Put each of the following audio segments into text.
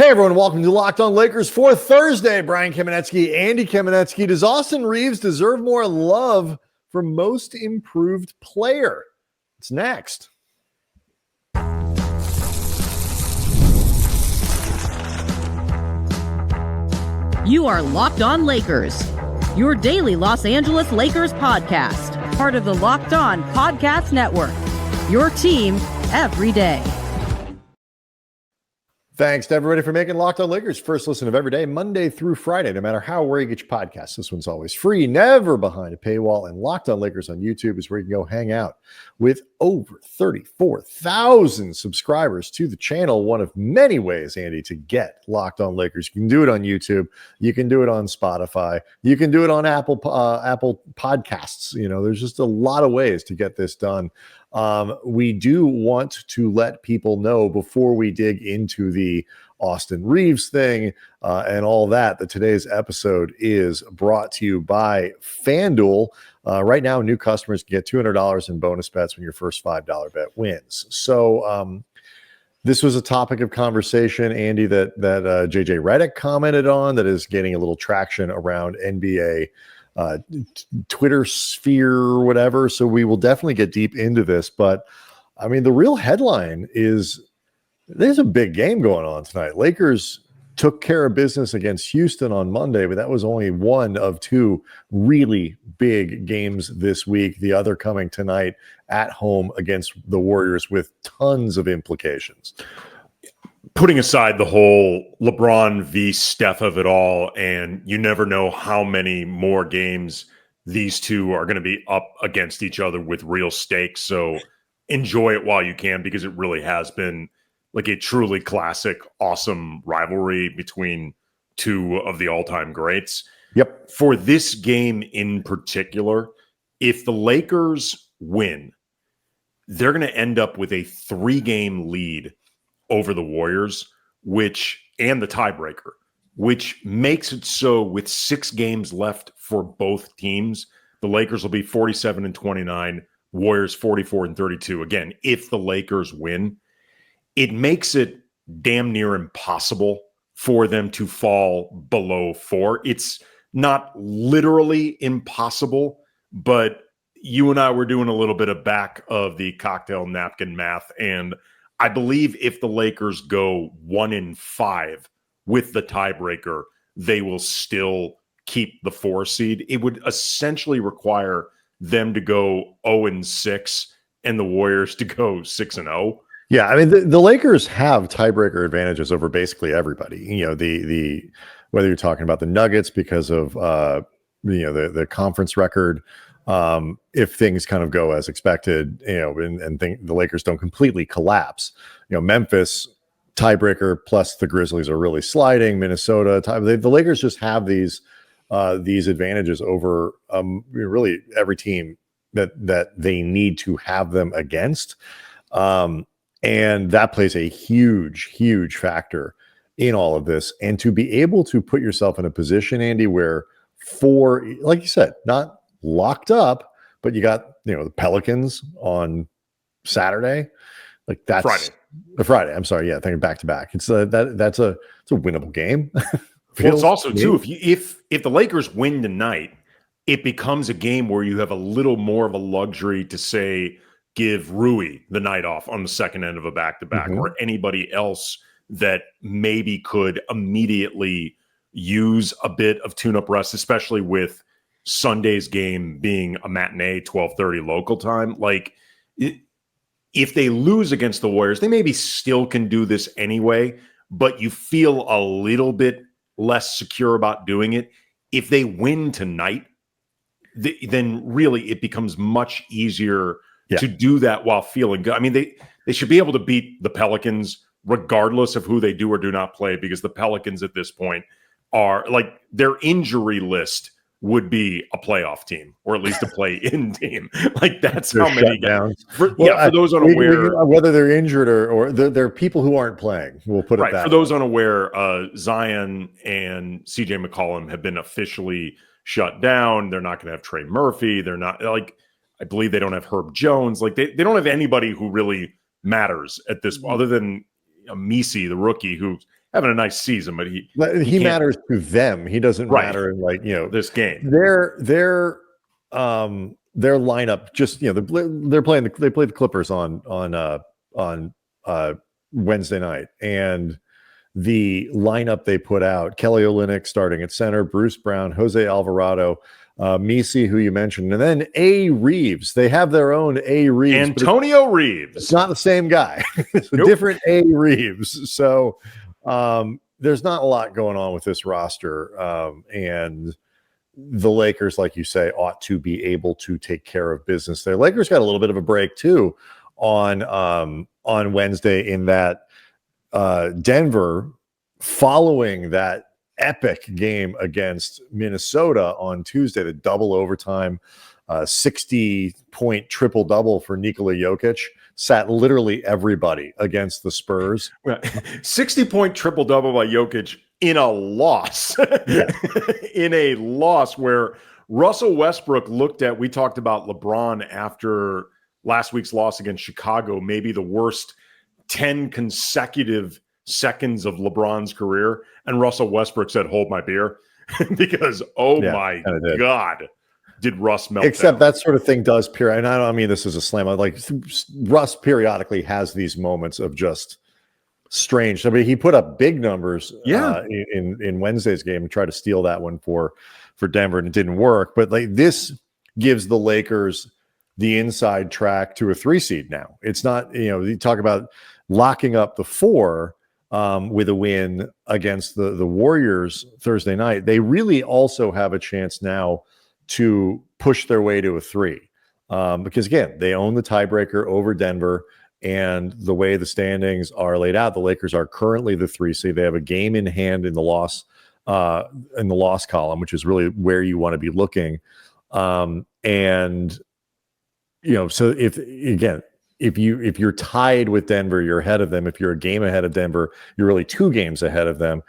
Hey everyone, welcome to Locked On Lakers for Thursday. Brian Kamenetsky, Andy Kamenetsky. Does Austin Reaves deserve more love for most improved player? It's next. You are Locked On Lakers, your daily Los Angeles Lakers podcast, part of the Locked On Podcast Network, your team every day. Thanks to everybody for making Locked On Lakers first listen of every day, Monday through Friday, no matter how or where you get your podcasts. This one's always free, never behind a paywall, and Locked On Lakers on YouTube is where you can go hang out with over 34,000 subscribers to the channel. One of many ways, Andy, to get Locked On Lakers. You can do it on YouTube. You can do it on Spotify. You can do it on Apple Podcasts. You know, there's just a lot of ways to get this done. We do want to let people know before we dig into the Austin Reaves thing and all that today's episode is brought to you by FanDuel. Right now, new customers can get $200 in bonus bets when your first $5 bet wins. So this was a topic of conversation, Andy, that JJ Redick commented on that is getting a little traction around NBA Twitter sphere or whatever. So we will definitely get deep into this. But I mean, the real headline is there's a big game going on tonight. Lakers took care of business against Houston on Monday, but that was only one of two really big games this week. The other coming tonight at home against the Warriors with tons of implications. Putting aside the whole LeBron v. Steph of it all, and you never know how many more games these two are going to be up against each other with real stakes. So enjoy it while you can, because it really has been like a truly classic, awesome rivalry between two of the all-time greats. Yep. For this game in particular, if the Lakers win, they're going to end up with a 3-game lead over the Warriors, and the tiebreaker, which makes it so with 6 games left for both teams, the Lakers will be 47-29, Warriors 44-32. Again, if the Lakers win, it makes it damn near impossible for them to fall below 4. It's not literally impossible, but you and I were doing a little bit of back of the cocktail napkin math, and I believe if the Lakers go 1-5 with the tiebreaker, they will still keep the 4 seed. It would essentially require them to go 0-6 and the Warriors to go 6-0. Yeah, I mean the Lakers have tiebreaker advantages over basically everybody. You know, the whether you're talking about the Nuggets because of the conference record. If things kind of go as expected, and the Lakers don't completely collapse, Memphis tiebreaker plus the Grizzlies are really sliding. Minnesota, the Lakers just have these advantages over really every team that they need to have them against, and that plays a huge factor in all of this. And to be able to put yourself in a position, Andy, where like you said, not locked up, but you got the Pelicans on Saturday, like that's Friday. I'm sorry, thinking back to back. It's that's a winnable game. Well, it's also too if the Lakers win tonight, it becomes a game where you have a little more of a luxury to say give Rui the night off on the second end of a back-to-back, or anybody else that maybe could immediately use a bit of tune-up rest, especially with Sunday's game being a matinee, 12:30 local time. Like, if they lose against the Warriors, they maybe still can do this anyway, but you feel a little bit less secure about doing it. If they win tonight, then really it becomes much easier to do that while feeling good. I mean, they should be able to beat the Pelicans regardless of who they do or do not play, because the Pelicans at this point are like, their injury list would be a playoff team, or at least a play-in team. Like, that's how many guys. For those unaware, whether they're injured or they're people who aren't playing. We'll put it that way. For those unaware, Zion and CJ McCollum have been officially shut down. They're not going to have Trey Murphy. They're not, like, I believe they don't have Herb Jones. Like, they don't have anybody who really matters at this, other than Misi, the rookie, who having a nice season, but he matters to them. He doesn't matter in this game. Their lineup just they play the Clippers on Wednesday night, and the lineup they put out: Kelly Olynyk starting at center, Bruce Brown, Jose Alvarado, Misi, who you mentioned, and then A. Reeves. They have their own A. Reeves. Antonio Reeves. It's not the same guy. It's a different A. Reeves. So there's not a lot going on with this roster. And the Lakers, like you say, ought to be able to take care of business there. Lakers got a little bit of a break, too, on Wednesday in that Denver, following that epic game against Minnesota on Tuesday, the double overtime 60-point triple-double for Nikola Jokic, sat literally everybody against the Spurs. 60-point triple-double by Jokic in a loss. In a loss where Russell Westbrook we talked about LeBron after last week's loss against Chicago, maybe the worst 10 consecutive seconds of LeBron's career, and Russell Westbrook said, "Hold my beer," because my God, did Russ melt Except down. that sort of thing does and I don't mean this as a slam. Like Russ periodically has these moments of just strange. I mean, he put up big numbers in Wednesday's game and tried to steal that one for Denver, and it didn't work. But like this gives the Lakers the inside track to a 3 seed now. It's not, you talk about locking up the 4 with a win against the Warriors Thursday night. They really also have a chance now to push their way to a 3 because, again, they own the tiebreaker over Denver, and the way the standings are laid out, the Lakers are currently the 3 seed. They have a game in hand in the loss column, which is really where you want to be looking. And so if you're tied with Denver, you're ahead of them. If you're a game ahead of Denver, you're really 2 games ahead of them.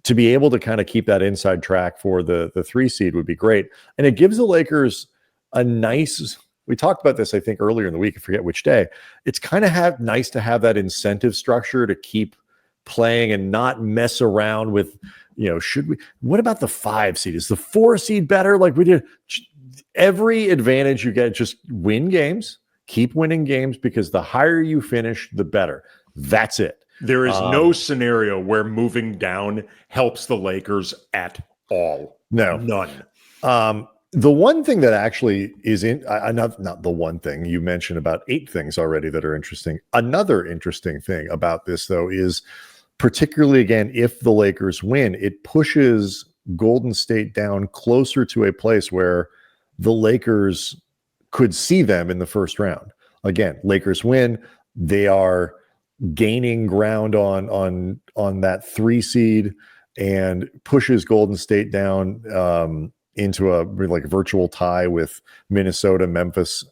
To be able to kind of keep that inside track for the 3 seed would be great. And it gives the Lakers a nice, we talked about this, I think, earlier in the week, I forget which day. It's kind of nice to have that incentive structure to keep playing and not mess around with, what about the 5 seed? Is the 4 seed better? Like we did every advantage you get, just win games, keep winning games, because the higher you finish, the better. That's it. There is no scenario where moving down helps the Lakers at all. No, none. The one thing that actually is not the one thing you mentioned, about 8 things already that are interesting. Another interesting thing about this, though, is particularly, again, if the Lakers win, it pushes Golden State down closer to a place where the Lakers could see them in the first round. Again, Lakers win, they are gaining ground on that 3 seed and pushes Golden State down into a virtual tie with Minnesota and Memphis.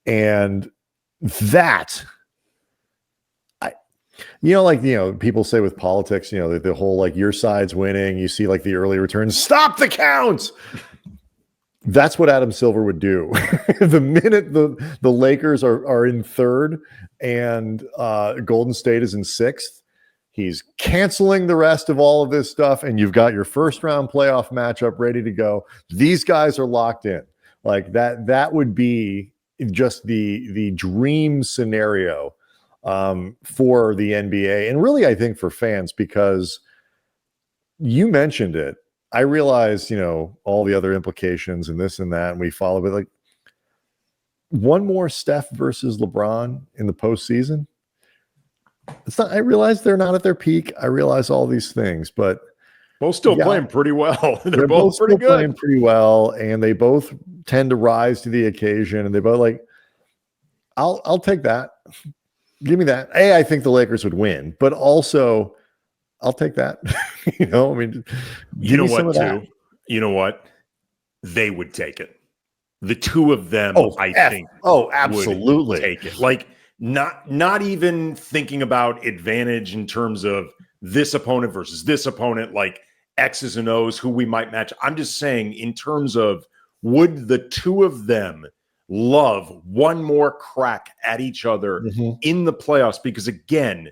And that, people say with politics, the whole your side's winning, you see the early returns, stop the counts. That's what Adam Silver would do. The minute the Lakers are in 3rd and Golden State is in 6th, he's canceling the rest of all of this stuff, and you've got your first round playoff matchup ready to go. These guys are locked in. That would be just the dream scenario for the NBA, and really I think for fans, because you mentioned it. I realize, all the other implications and this and that, and we follow, but one more Steph versus LeBron in the postseason. It's not. I realize they're not at their peak. I realize all these things, but both still playing pretty well. They're both pretty good, playing pretty well, and they both tend to rise to the occasion. And they both I'll take that. Give me that. I think the Lakers would win, but also I'll take that. You know what, too? You know what? They would take it. The 2 of them, I think. Oh, absolutely. Would take it. Not even thinking about advantage in terms of this opponent versus this opponent, X's and O's, who we might match. I'm just saying, in terms of, would the 2 of them love one more crack at each other in the playoffs? Because again,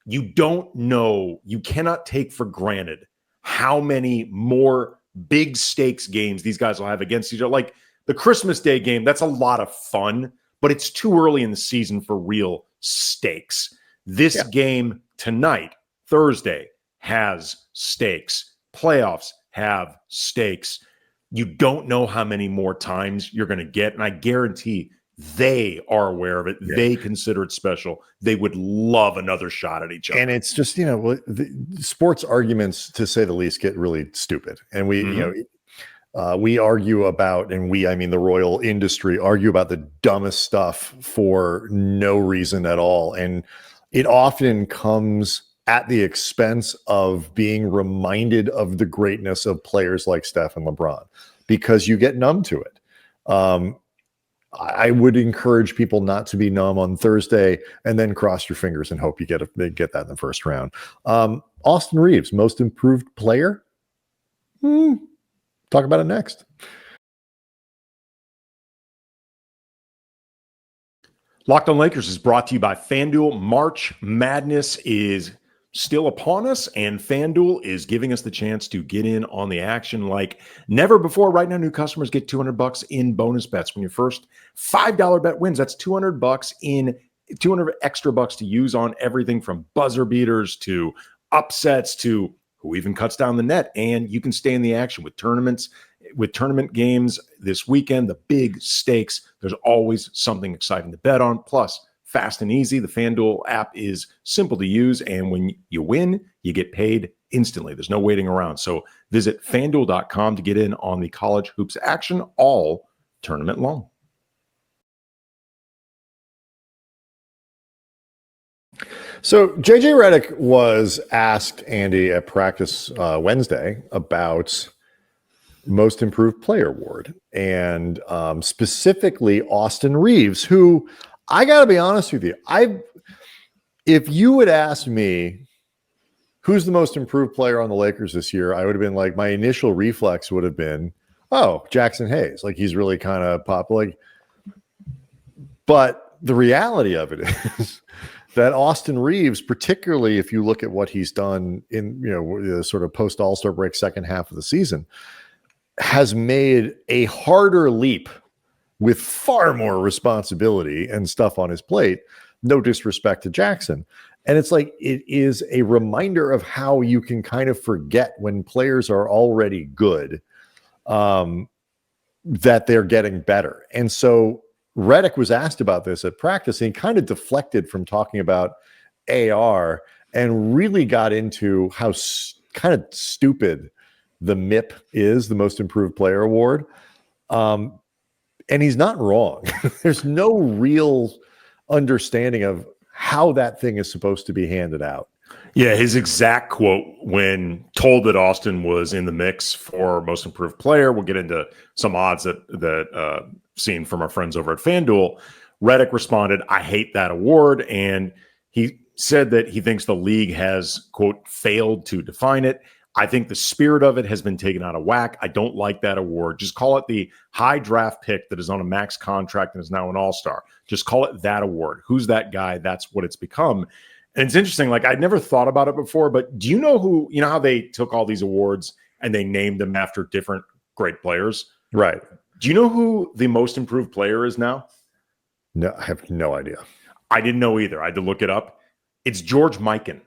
you don't know, you cannot take for granted how many more big stakes games these guys will have against each other. Like the Christmas Day game, that's a lot of fun, but it's too early in the season for real stakes. This game tonight, Thursday, has stakes. Playoffs have stakes. You don't know how many more times you're going to get, and I guarantee they are aware of it. Yeah. They consider it special. They would love another shot at each other. And it's just, the sports arguments, to say the least, get really stupid. And we, we argue about, I mean the royal industry, argue about the dumbest stuff for no reason at all. And it often comes at the expense of being reminded of the greatness of players like Steph and LeBron, because you get numb to it. I would encourage people not to be numb on Thursday and then cross your fingers and hope you get that in the first round. Austin Reaves, most improved player. Talk about it next. Locked on Lakers is brought to you by FanDuel. March Madness is still upon us, and FanDuel is giving us the chance to get in on the action like never before. Right now, new customers get $200 in bonus bets when your first $5 bet wins. That's $200 in 200 extra bucks to use on everything from buzzer beaters to upsets to who even cuts down the net. And you can stay in the action with tournaments, with tournament games this weekend, the big stakes. There's always something exciting to bet on. Plus, fast and easy. The FanDuel app is simple to use, and when you win, you get paid instantly. There's no waiting around. So visit FanDuel.com to get in on the college hoops action all tournament long. So JJ Redick was asked, Andy, at practice Wednesday about most improved player award, and specifically Austin Reaves, who, I got to be honest with you, if you had asked me who's the most improved player on the Lakers this year, I would have been like, my initial reflex would have been, oh, Jackson Hayes. Like, he's really kind of like, but the reality of it is that Austin Reaves, particularly if you look at what he's done in, the sort of post All-Star break second half of the season, has made a harder leap with far more responsibility and stuff on his plate. No disrespect to Jackson. And it's like, it is a reminder of how you can kind of forget when players are already good, that they're getting better. And so Redick was asked about this at practice, and he kind of deflected from talking about AR and really got into how kind of stupid the MIP is, the most improved player award. And he's not wrong. There's no real understanding of how that thing is supposed to be handed out. Yeah, his exact quote when told that Austin was in the mix for most improved player, we'll get into some odds that seen from our friends over at FanDuel. Redick responded, "I hate that award." And he said that he thinks the league has, quote, failed to define it. I think the spirit of it has been taken out of whack. I don't like that award. Just call it the high draft pick that is on a max contract and is now an all-star. Just call it that award. Who's that guy? That's what it's become. And it's interesting. Like, I'd never thought about it before, but do you know how they took all these awards and they named them after different great players? Right. Do you know who the most improved player is now? No, I have no idea. I didn't know either. I had to look it up. It's George Mikan.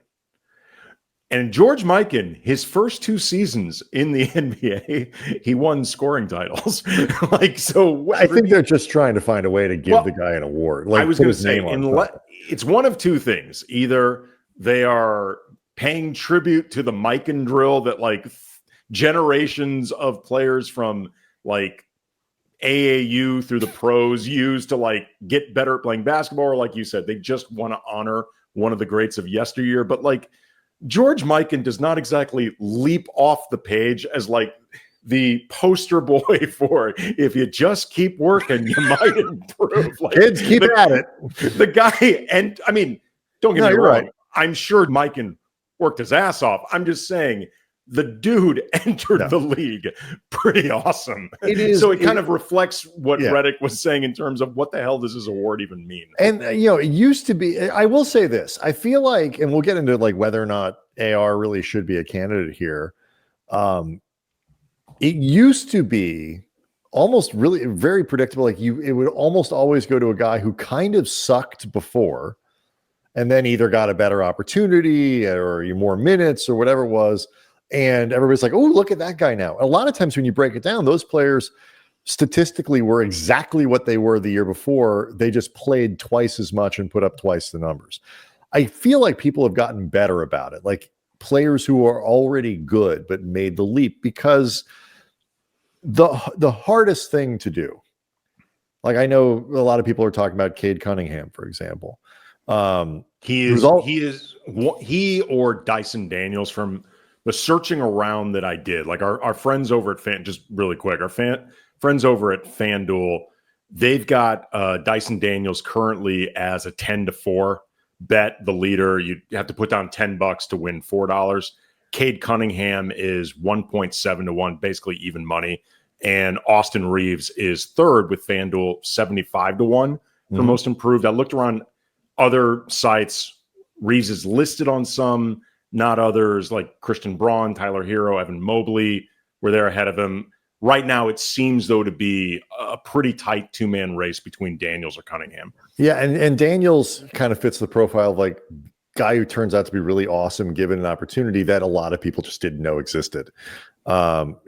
And George Mikan, his first 2 seasons in the NBA, he won scoring titles. I think they're just trying to find a way to give the guy an award. Like, I was going to say, it's one of 2 things. Either they are paying tribute to the Mikan drill that generations of players from AAU through the pros use to get better at playing basketball, or like you said, they just want to honor one of the greats of yesteryear. But George Mikan does not exactly leap off the page as the poster boy for, if you just keep working, you might improve. Kids, keep at it. The guy, and I mean, don't get me wrong. Right. I'm sure Mikan worked his ass off. I'm just saying the dude entered the league pretty awesome. It is. So it kind of reflects what Redick was saying in terms of what the hell does this award even mean? And, it used to be, I will say this, I feel like, and we'll get into like whether or not AR really should be a candidate here. It used to be almost really very predictable. Like it would almost always go to a guy who kind of sucked before and then either got a better opportunity or more minutes or whatever it was. And everybody's like, oh, look at that guy now. A lot of times when you break it down, those players statistically were exactly what they were the year before. They just played twice as much and put up twice the numbers. I feel like people have gotten better about it. Like players who are already good but made the leap, because the hardest thing to do, like I know a lot of people are talking about Cade Cunningham, for example. He or Dyson Daniels from the searching around that I did. Like our friends over at friends over at FanDuel, they've got Dyson Daniels currently as a 10-4 bet, the leader. You have to put down $10 to win $4. Cade Cunningham is 1.7-1, basically even money. And Austin Reaves is third with FanDuel 75-1 for most improved. I looked around other sites. Reaves is listed on some, not others, like Christian Braun, Tyler Hero, Evan Mobley, where they're ahead of him. Right now, it seems, though, to be a pretty tight two-man race between Daniels or Cunningham. Yeah, and Daniels kind of fits the profile of like guy who turns out to be really awesome given an opportunity that a lot of people just didn't know existed.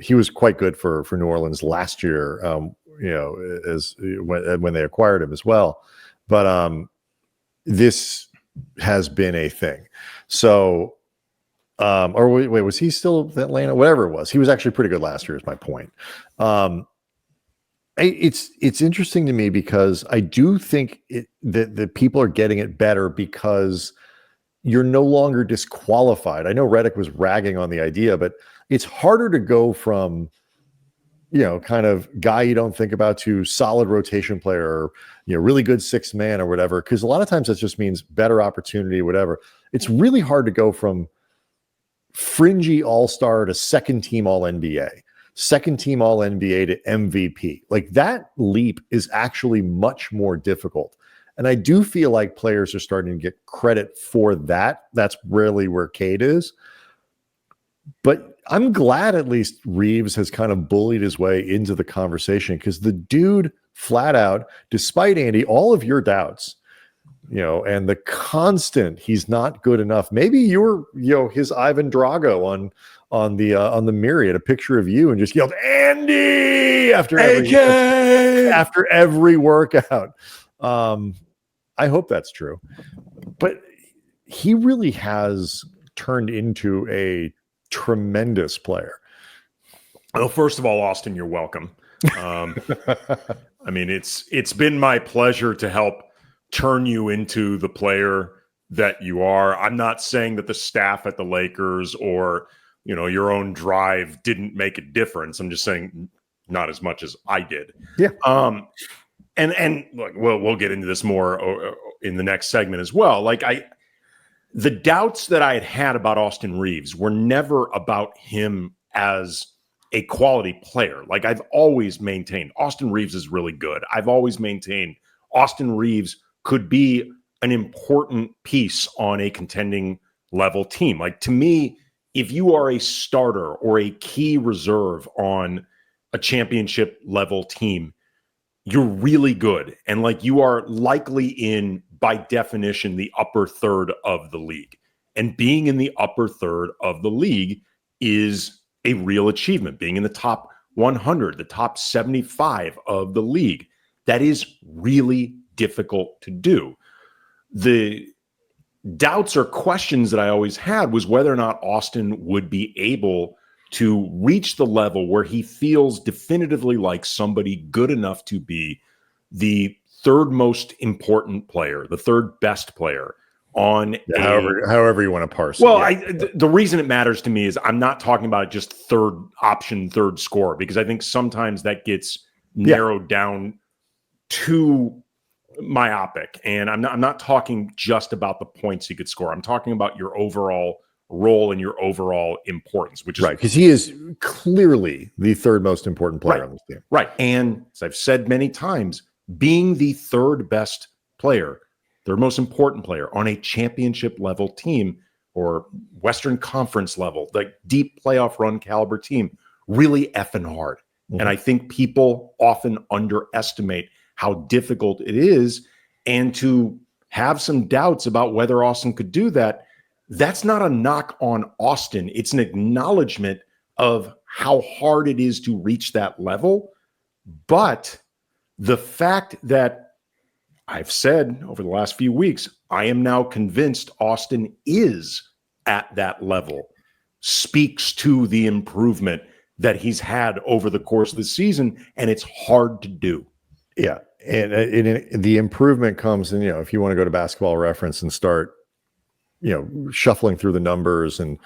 He was quite good for New Orleans last year, as when they acquired him as well. But this has been a thing. So, or wait, was he still with Atlanta? Whatever it was, he was actually pretty good last year. Is my point. It's interesting to me because I do think that people are getting it better because you're no longer disqualified. I know Redick was ragging on the idea, but it's harder to go from, kind of guy you don't think about to solid rotation player or, really good sixth man or whatever. Because a lot of times that just means better opportunity, whatever. It's really hard to go from fringy all-star to second team all-NBA, second team all-NBA to MVP. Like that leap is actually much more difficult. And I do feel like players are starting to get credit for that. That's really where Cade is. But I'm glad at least Reaves has kind of bullied his way into the conversation, because the dude flat out, despite Andy, all of your doubts, and the constant he's not good enough. Maybe you're, his Ivan Drago on the Myriad, a picture of you, and just yelled Andy after every workout. I hope that's true, but he really has turned into a tremendous player. Well, first of all, Austin, you're welcome. I mean, it's been my pleasure to help turn you into the player that you are. I'm not saying that the staff at the Lakers or, your own drive didn't make a difference. I'm just saying not as much as I did. Yeah. And look, we'll get into this more in the next segment as well. Like the doubts that I had about Austin Reaves were never about him as a quality player. Like I've always maintained Austin Reaves is really good. I've always maintained Austin Reaves could be an important piece on a contending level team. Like to me, if you are a starter or a key reserve on a championship level team, you're really good. And like you are likely in, by definition, the upper third of the league. And being in the upper third of the league is a real achievement. Being in the top 100, the top 75 of the league, that is really difficult to do. The doubts or questions that I always had was whether or not Austin would be able to reach the level where he feels definitively like somebody good enough to be the third most important player, the third best player on however you want to parse well, it. The reason it matters to me is I'm not talking about just third option, third scorer, because I think sometimes that gets narrowed down too myopic. And I'm not talking just about the points he could score. I'm talking about your overall role in your overall importance, which is right, because he is clearly the third most important player on this team. Right. And as I've said many times, being the third best player, their most important player on a championship level team or Western Conference level, like deep playoff run caliber team, really effing hard. And I think people often underestimate how difficult it is. And to have some doubts about whether Austin could do that, that's not a knock on Austin. It's an acknowledgement of how hard it is to reach that level. But the fact that I've said over the last few weeks, I am now convinced Austin is at that level, speaks to the improvement that he's had over the course of the season, and it's hard to do. Yeah, and the improvement comes in, if you want to go to Basketball Reference and start, shuffling through the numbers and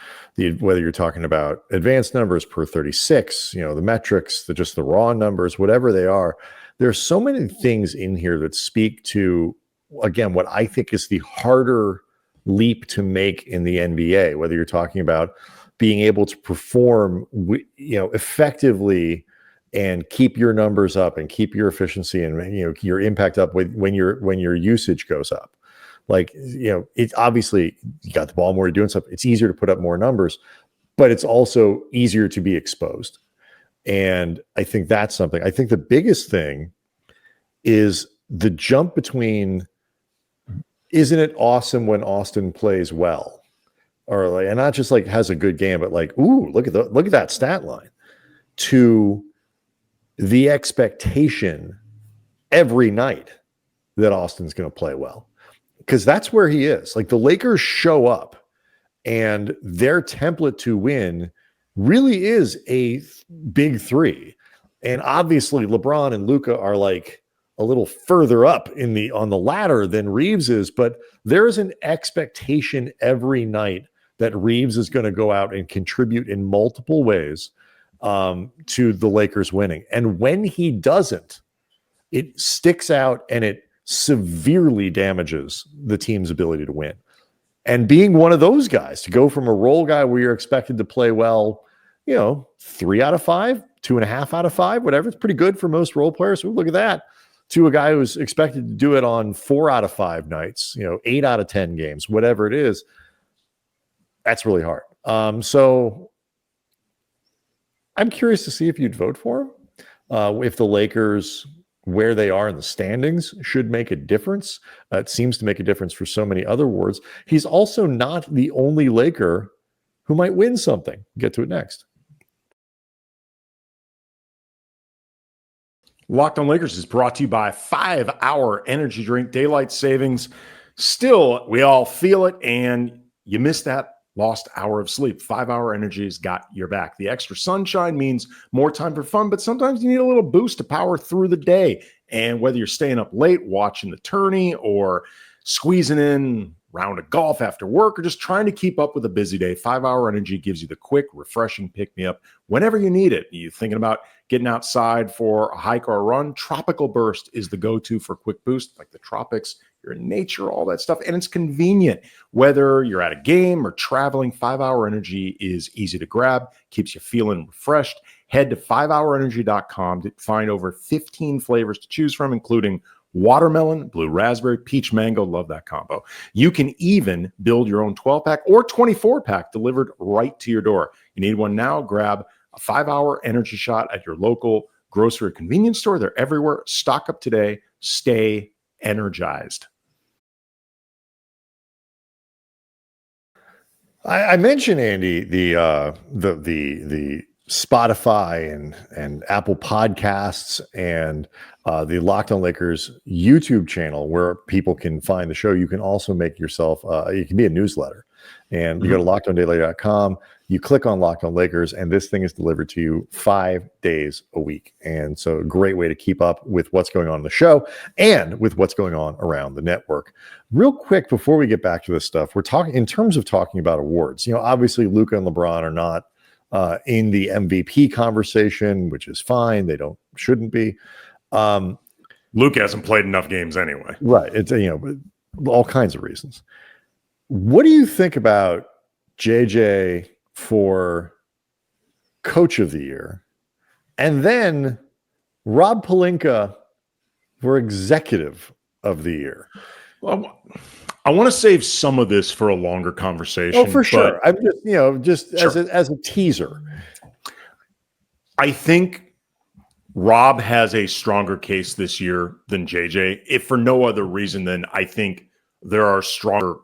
whether you're talking about advanced numbers per 36, the metrics, just the raw numbers, whatever they are, there's so many things in here that speak to, again, what I think is the harder leap to make in the NBA, whether you're talking about being able to perform, effectively and keep your numbers up and keep your efficiency and, your impact up when your usage goes up. Like, it's obviously you got the ball more, you're doing stuff. It's easier to put up more numbers, but it's also easier to be exposed. And I think that's something. I think the biggest thing is the jump between, isn't it awesome when Austin plays well? Or like, and not just like has a good game, but like, ooh, look at that stat line, to the expectation every night that Austin's going to play well. Because that's where he is. Like, the Lakers show up and their template to win really is a big three. And obviously LeBron and Luka are like a little further up on the ladder than Reaves is, but there's an expectation every night that Reaves is going to go out and contribute in multiple ways to the Lakers winning. And when he doesn't, it sticks out and it severely damages the team's ability to win. And being one of those guys, to go from a role guy where you're expected to play well, 3 out of 5, 2.5 out of 5, whatever, it's pretty good for most role players. So look at that. To a guy who's expected to do it on 4 out of 5 nights, 8 out of 10 games, whatever it is. That's really hard. So I'm curious to see if you'd vote for him. If the Lakers, where they are in the standings, should make a difference. It seems to make a difference for so many other awards. He's also not the only Laker who might win something. Get to it next. Locked on Lakers is brought to you by 5-Hour Energy Drink, daylight savings. Still, we all feel it, and you miss that lost hour of sleep. 5-Hour Energy's got your back. The extra sunshine means more time for fun, but sometimes you need a little boost to power through the day. And whether you're staying up late watching the tourney or squeezing in a round of golf after work or just trying to keep up with a busy day, 5-Hour Energy gives you the quick, refreshing pick-me-up whenever you need it. You're thinking about getting outside for a hike or a run, Tropical Burst is the go-to for quick boost, like the tropics, you're in nature, all that stuff. And it's convenient. Whether you're at a game or traveling, 5-Hour Energy is easy to grab, keeps you feeling refreshed. Head to 5hourenergy.com to find over 15 flavors to choose from, including watermelon, blue raspberry, peach mango. Love that combo. You can even build your own 12-pack or 24-pack delivered right to your door. You need one now? Grab a 5-Hour Energy shot at your local grocery or convenience store. They're everywhere. Stock up today. Stay energized. I mentioned, Andy, the Spotify and Apple Podcasts and the Locked On Lakers YouTube channel where people can find the show. You can also make yourself, it can be a newsletter. And you go to lockedondaily.com, you click on Locked On Lakers, and this thing is delivered to you 5 days a week. And so a great way to keep up with what's going on in the show and with what's going on around the network. Real quick, before we get back to this stuff, we're talking in terms of talking about awards. Obviously Luka and LeBron are not in the MVP conversation, which is fine. They shouldn't be. Luka hasn't played enough games anyway. Right. It's, all kinds of reasons. What do you think about JJ for coach of the year, and then Rob Pelinka for executive of the year. Well, I want to save some of this for a longer conversation. Oh, for sure. I'm just, Sure. as a teaser. I think Rob has a stronger case this year than JJ, if for no other reason than I think there are stronger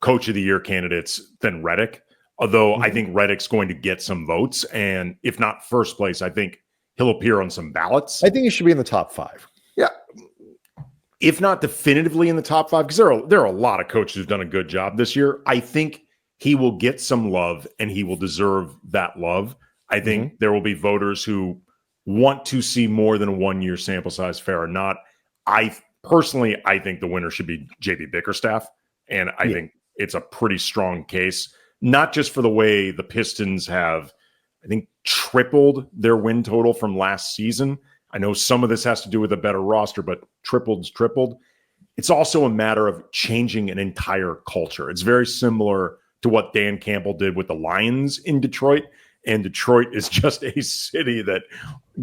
coach of the year candidates than Redick. Although I think Redick's going to get some votes, and if not first place, I think he'll appear on some ballots. I think he should be in the top 5. Yeah. If not definitively in the top 5, because there are a lot of coaches who've done a good job this year. I think he will get some love, and he will deserve that love. I think there will be voters who want to see more than a 1-year sample size, fair or not. I think the winner should be JB Bickerstaff, and I think it's a pretty strong case, not just for the way the Pistons have, I think, tripled their win total from last season. I know some of this has to do with a better roster, but tripled's tripled. It's also a matter of changing an entire culture. It's very similar to what Dan Campbell did with the Lions in Detroit. And Detroit is just a city that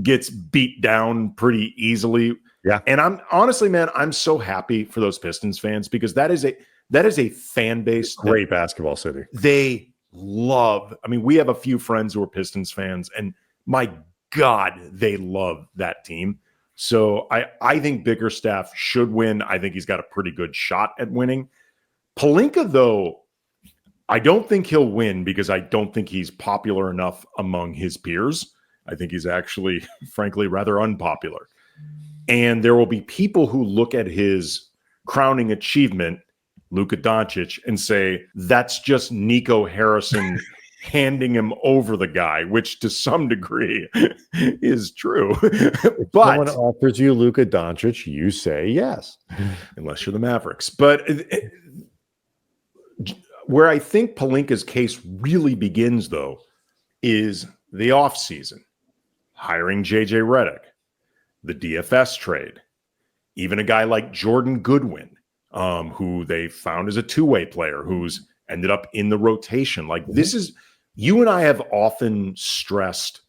gets beat down pretty easily. Yeah. And I'm honestly, man, I'm so happy for those Pistons fans, because that is a fan base. Great basketball city. They love. I mean, we have a few friends who are Pistons fans, and my God, they love that team. So I think Bickerstaff should win. I think he's got a pretty good shot at winning. Pelinka, though, I don't think he'll win because I don't think he's popular enough among his peers. I think he's actually, frankly, rather unpopular. And there will be people who look at his crowning achievement, Luka Doncic, and say, that's just Nico Harrison handing him over the guy, which to some degree is true. But someone offers you Luka Doncic, you say yes. Unless you're the Mavericks. But where I think Pelinka's case really begins, though, is the offseason. Hiring J.J. Redick, the DFS trade, even a guy like Jordan Goodwin, who they found as a two-way player who's ended up in the rotation. Like, this is, you and I have often stressed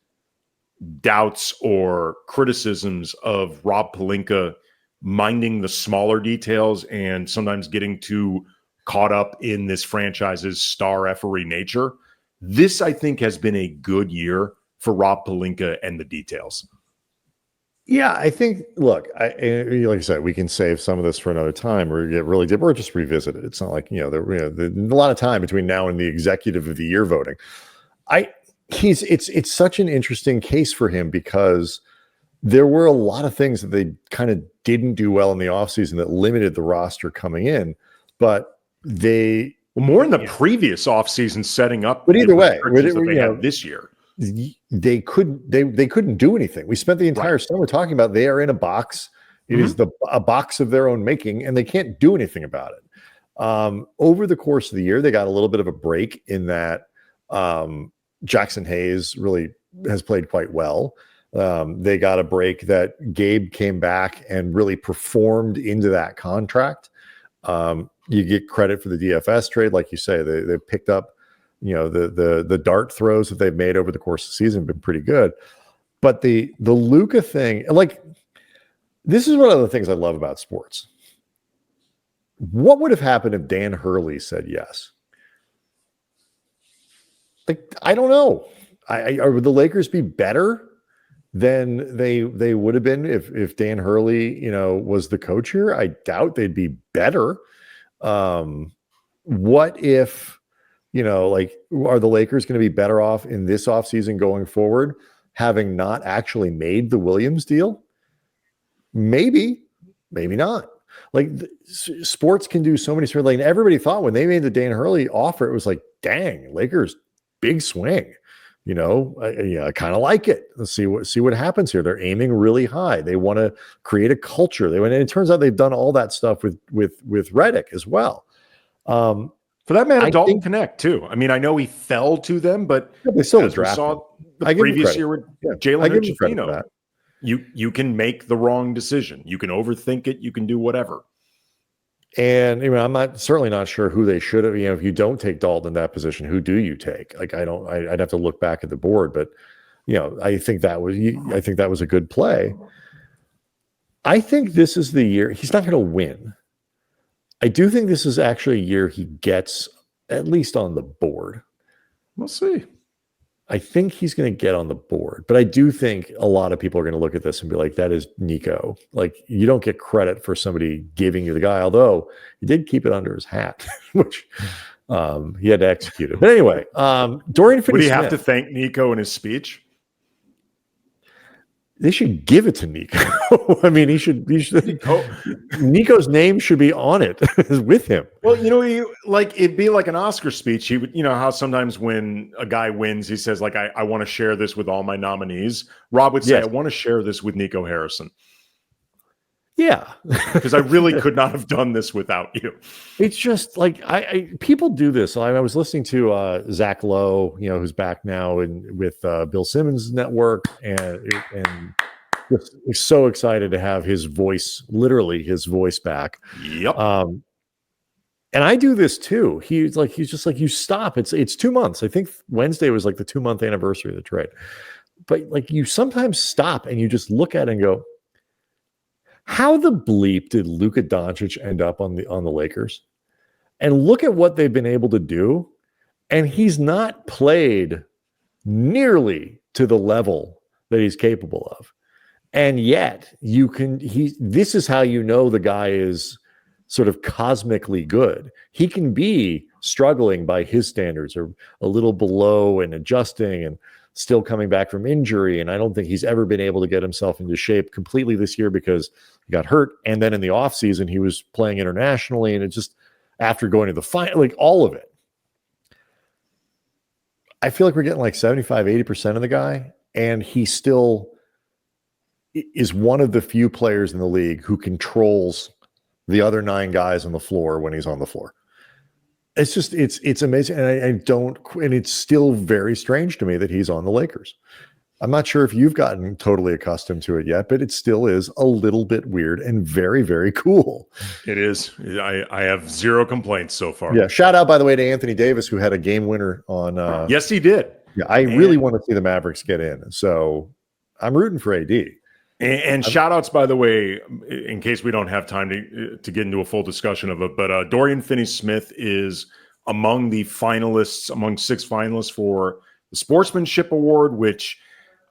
doubts or criticisms of Rob Pelinka minding the smaller details and sometimes getting too caught up in this franchise's star effery nature. This, I think, has been a good year for Rob Pelinka and the details. Yeah, I think, look, like I said, we can save some of this for another time or get really deep or just revisit it. It's not like, there's a lot of time between now and the executive of the year voting. It's such an interesting case for him because there were a lot of things that they kind of didn't do well in the offseason that limited the roster coming in, but more in the previous offseason setting up. But either way, they have this year. They couldn't do anything. We spent the entire summer talking about they are in a box. It is a box of their own making, and they can't do anything about it. Over the course of the year, they got a little bit of a break in that Jackson Hayes really has played quite well. They got a break that Gabe came back and really performed into that contract. You get credit for the DFS trade, like you say. They picked up, the dart throws that they've made over the course of the season have been pretty good. But the Luka thing, like, this is one of the things I love about sports. What would have happened if Dan Hurley said yes? Like, I don't know. Would the Lakers be better than they would have been if Dan Hurley, was the coach here? I doubt they'd be better. What if, are the Lakers going to be better off in this offseason going forward, having not actually made the Williams deal? Maybe not. Like, sports can do so many sort of, like, everybody thought when they made the Dan Hurley offer, it was like, dang, Lakers, big swing. I kind of like it. Let's see what happens here. They're aiming really high. They want to create a culture. And it turns out they've done all that stuff with Redick as well. For that matter, Dalton Connect too. I mean, I know he fell to them, but they still as we saw the previous year with Jalen Hurts, you can make the wrong decision. You can overthink it. You can do whatever. And I'm certainly not sure who they should have. If you don't take Dalton in that position, who do you take? Like, I'd have to look back at the board, but I think that was a good play. I think this is the year he's not going to win. I do think this is actually a year he gets at least on the board. We'll see. I think he's going to get on the board, but I do think a lot of people are going to look at this and be like, that is Nico. Like, you don't get credit for somebody giving you the guy, although he did keep it under his hat, which he had to execute it. But anyway, Dorian Finney-Smith. Would he have to thank Nico in his speech? They should give it to Nico. I mean, he should. Nico's name should be on it with him. Well, it'd be like an Oscar speech. He would, how sometimes when a guy wins, he says, like, I want to share this with all my nominees. Rob would say, yes. I want to share this with Nico Harrison. Yeah. Because I really could not have done this without you. It's just like people do this. I was listening to Zach Lowe, who's back now with Bill Simmons' network, and just so excited to have his voice, literally his voice back. Yep. And I do this too. He's just like, you stop. It's 2 months. I think Wednesday was like the 2-month anniversary of the trade. But like, you sometimes stop and you just look at it and go, how the bleep did Luka Doncic end up on the Lakers? And look at what they've been able to do. And he's not played nearly to the level that he's capable of. And yet this is how the guy is sort of cosmically good. He can be struggling by his standards, or a little below and adjusting and still coming back from injury. And I don't think he's ever been able to get himself into shape completely this year because he got hurt. And then in the offseason, he was playing internationally. And it just, after going to the final, like all of it, I feel like we're getting like 75, 80% of the guy. And he still is one of the few players in the league who controls the other 9 guys on the floor when he's on the floor. It's just, it's amazing. And and it's still very strange to me that he's on the Lakers. I'm not sure if you've gotten totally accustomed to it yet, but it still is a little bit weird and very, very cool. It is. I have zero complaints so far. Yeah. Shout out, by the way, to Anthony Davis, who had a game winner on. Yes, he did. Yeah. I really want to see the Mavericks get in. So I'm rooting for AD. And shout outs, by the way, in case we don't have time to get into a full discussion of it, but Dorian Finney-Smith is among the finalists, among 6 finalists for the Sportsmanship Award, which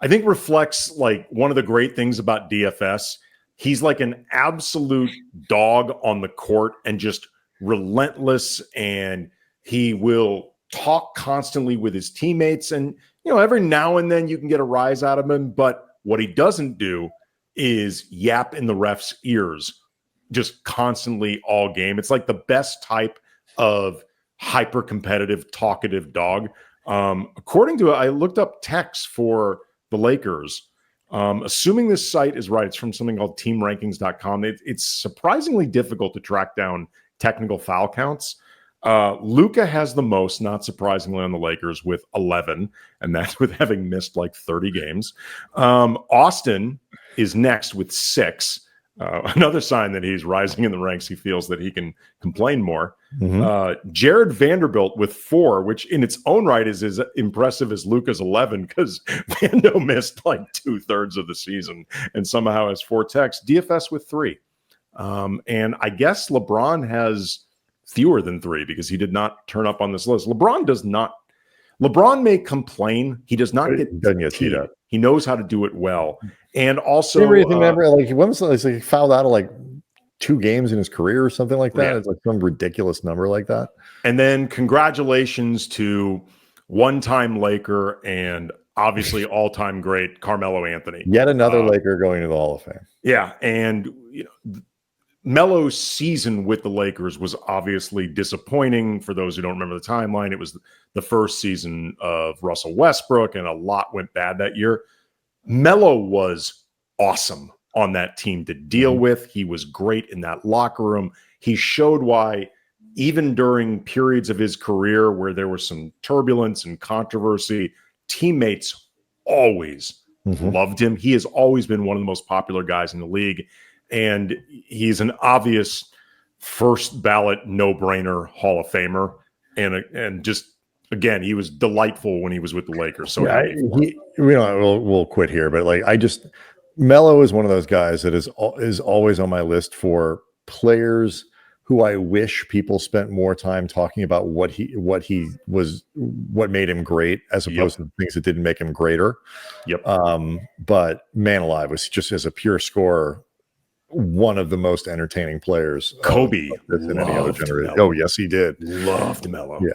I think reflects like one of the great things about DFS. He's like an absolute dog on the court and just relentless, and he will talk constantly with his teammates. And, every now and then you can get a rise out of him, but what he doesn't do is yap in the ref's ears just constantly all game. It's like the best type of hyper-competitive, talkative dog. According to it, I looked up techs for the Lakers. Assuming this site is right, it's from something called teamrankings.com. It's surprisingly difficult to track down technical foul counts. Luka has the most, not surprisingly, on the Lakers with 11, and that's with having missed like 30 games. Austin is next with 6. Another sign that he's rising in the ranks. He feels that he can complain more. Mm-hmm. Jared Vanderbilt with 4, which in its own right is as impressive as Luka's 11, because Vando missed like 2/3 of the season and somehow has 4 techs. DFS with 3. And I guess LeBron has fewer than 3 because he did not turn up on this list. LeBron may complain. He does not get teed up. He knows how to do it well. And also, he fouled out of like 2 games in his career or something like that. Yeah. It's like some ridiculous number like that. And then congratulations to one-time Laker and obviously all-time great Carmelo Anthony. Yet another Laker going to the Hall of Fame. Yeah, and Melo's season with the Lakers was obviously disappointing. For those who don't remember the timeline, it was the first season of Russell Westbrook, and a lot went bad that year. Melo was awesome on that team to deal with. He was great in that locker room. He showed why, even during periods of his career where there was some turbulence and controversy, teammates always loved him. He has always been one of the most popular guys in the league. And he's an obvious first ballot, no brainer Hall of Famer, and just again, he was delightful when he was with the Lakers. So happy for him. We'll quit here, but like Melo is one of those guys that is always on my list for players who I wish people spent more time talking about what made him great, as opposed to the things that didn't make him greater. Yep. But man alive, was just, as a pure scorer, one of the most entertaining players. Kobe in any other generation. Oh, yes, he did. Loved Melo. Yeah.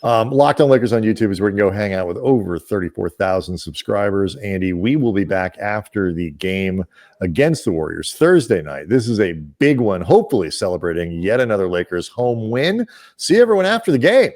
Locked On Lakers on YouTube is where you can go hang out with over 34,000 subscribers. Andy, we will be back after the game against the Warriors Thursday night. This is a big one, hopefully celebrating yet another Lakers home win. See everyone after the game.